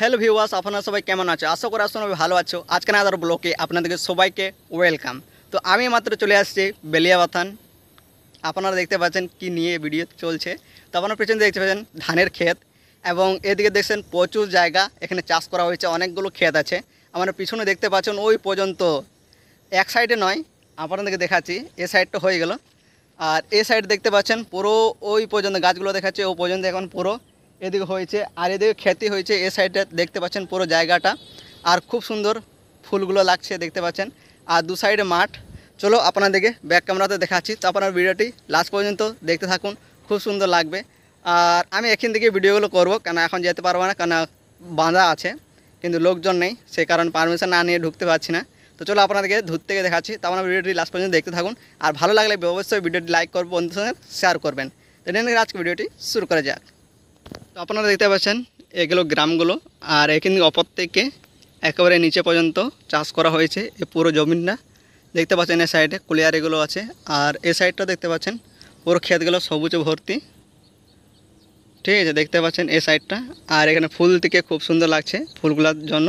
Hello viewers, আপনারা সবাই কেমন আছো? আশা করি আপনারা ভালো আছো। আজকে আদার ব্লকে আপনাদেরকে সবাইকে ওয়েলকাম। তো আমি মাত্র চলে আসছি বেলিয়াবাথান। আপনারা দেখতে পাচ্ছেন কি নিয়ে ভিডিও চলছে। তো আপনারা পেছনে দেখতে পাচ্ছেন ধানের ক্ষেত, এবং এদিকে দেখছেন প্রচুর জায়গা এখানে চাষ করা হয়েছে, অনেকগুলো ক্ষেত আছে। আমার পিছনে দেখতে পাচ্ছেন ওই পর্যন্ত, এক সাইডে নয়, আপনাদেরকে দেখাচ্ছি, এ সাইডটা হয়ে গেল। আর এ সাইড দেখতে পাচ্ছেন পুরো ওই পর্যন্ত গাছগুলো দেখাচ্ছে, ও পর্যন্ত এখন পুরো এদিকে হয়েছে, আর এদিকে খেতি হয়েছে। এ সাইডে দেখতে পাচ্ছেন পুরো জায়গাটা, আর খুব সুন্দর ফুলগুলো লাগছে দেখতে পাচ্ছেন। আর দু সাইডে মাঠ। চলো আপনাদেরকে ব্যাক ক্যামেরাতে দেখাচ্ছি, তো আপনার ভিডিওটি লাস্ট পর্যন্ত দেখতে থাকুন, খুব সুন্দর লাগবে। আর আমি এখান থেকে ভিডিওগুলো করব, কেন এখন যেতে পারবো না, কেন বাঁধা আছে, কিন্তু লোকজন নেই, সে কারণে পারমিশন না নিয়ে ঢুকতে পারছি না। তো চলো আপনাদেরকে দূর থেকে দেখাচ্ছি, তো আপনার ভিডিওটি লাস্ট পর্যন্ত দেখতে থাকুন। আর ভালো লাগলে অবশ্যই ভিডিওটি লাইক করবেন, বন্ধুদের সঙ্গে শেয়ার করবেন। তো আজকে ভিডিওটি শুরু করা যাক। তো আপনারা দেখতে পাচ্ছেন এগুলো গ্রামগুলো, আর এখানে অপর থেকে একেবারে নিচে পর্যন্ত চাষ করা হয়েছে। এই পুরো জমিনটা দেখতে পাচ্ছেন, এই সাইডে কুলিয়ার এগুলো আছে, আর এই সাইডটা দেখতে পাচ্ছেন পুরো ক্ষেতগুলো সবুজে ভর্তি। ঠিক আছে, দেখতে পাচ্ছেন এই সাইডটা, আর এখানে ফুল থেকে খুব সুন্দর লাগছে ফুলগুলোর জন্য।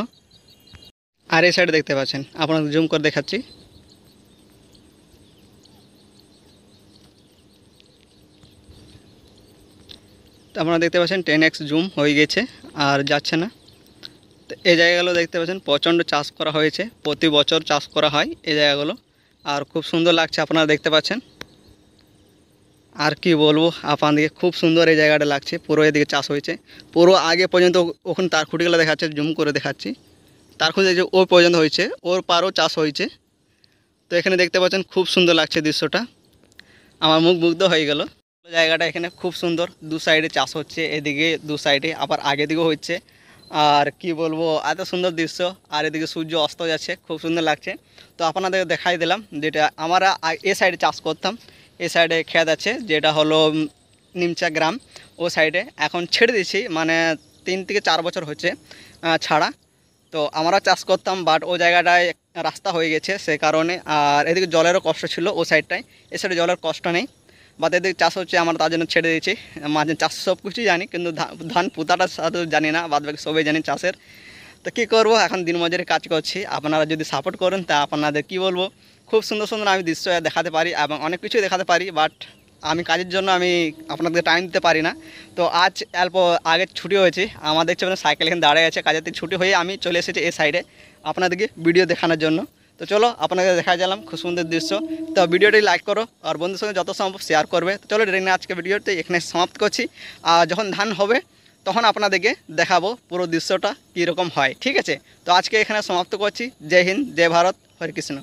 আর এই সাইডে দেখতে পাচ্ছেন, আপনাদের জুম করে দেখাচ্ছি। তো আপনারা দেখতে পাচ্ছেন 10x জুম হয়ে গেছে আর যাচ্ছে না। তো এই জায়গাগুলো দেখতে পাচ্ছেন প্রচণ্ড চাষ করা হয়েছে, প্রতি বছর চাষ করা হয় এই জায়গাগুলো, আর খুব সুন্দর লাগছে আপনারা দেখতে পাচ্ছেন। আর কি বলবো আপনাদেরকে, খুব সুন্দর এই জায়গাটা লাগছে, পুরো এদিকে চাষ হয়েছে, পুরো আগে পর্যন্ত ওখানে তার খুঁটিগুলো দেখাচ্ছে, জুম করে দেখাচ্ছি। তার খুঁজে যে ওই পর্যন্ত হয়েছে, ওর পারও চাষ হয়েছে। তো এখানে দেখতে পাচ্ছেন খুব সুন্দর লাগছে দৃশ্যটা, আমার মুখ মুগ্ধ হয়ে গেল। জায়গাটা এখানে খুব সুন্দর, দু সাইডে চাষ হচ্ছে, এদিকে দু সাইডে আবার আগে দিকেও হচ্ছে। আর কি বলবো, এত সুন্দর দৃশ্য, আর এদিকে সূর্য অস্ত যাচ্ছে, খুব সুন্দর লাগছে। তো আপনাদের দেখাই দিলাম, যেটা আমরা এ সাইডে চাষ করতাম, এ সাইডে ক্ষেত আছে, যেটা হলো নিমচা গ্রাম। ও সাইডে এখন ছেড়ে দিয়েছি, মানে 3 থেকে 4 বছর হচ্ছে ছাড়া। তো আমরা চাষ করতাম, বাট ও জায়গাটায় রাস্তা হয়ে গেছে সে কারণে, আর এদিকে জলেরও কষ্ট ছিল ও সাইডটায়, এ সাইডে জলের কষ্ট নেই, বাট এদিকে চাষ হচ্ছে, আমরা তার জন্য ছেড়ে দিয়েছি। মাঝে চাষ সব কিছুই জানি, কিন্তু ধান পুঁতাটা সাথে জানি না, বাদ বাকি সবাই জানি চাষের। তো কী করবো, এখন দিনমজুরি কাজ করছি। আপনারা যদি সাপোর্ট করেন তা আপনাদের কি বলবো, খুব সুন্দর সুন্দর আমি দৃশ্য দেখাতে পারি এবং অনেক কিছুই দেখাতে পারি, বাট আমি কাজের জন্য আমি আপনাদের টাইম দিতে পারি না। তো আজ অল্প আগে ছুটি হয়েছে, আমার দেখছি সাইকেল এখানে দাঁড়িয়ে আছে, কাজের থেকে ছুটি হয়ে আমি চলে এসেছি এই সাইডে আপনাদেরকে ভিডিও দেখানোর জন্য। তো চলো আপনাদের দেখা গেলাম খুব সুন্দর দৃশ্য। তো ভিডিওটি লাইক করো আর বন্ধুর সঙ্গে যত সম্ভব শেয়ার করবে। তো চলো ট্রেনে আজকে ভিডিওটি এখানে সমাপ্ত করছি, আর যখন ধান হবে তখন আপনাদেরকে দেখাবো পুরো দৃশ্যটা কীরকম হয়। ঠিক আছে, তো আজকে এখানে সমাপ্ত করছি। জয় হিন্দ, জয় ভারত, হরে কৃষ্ণ।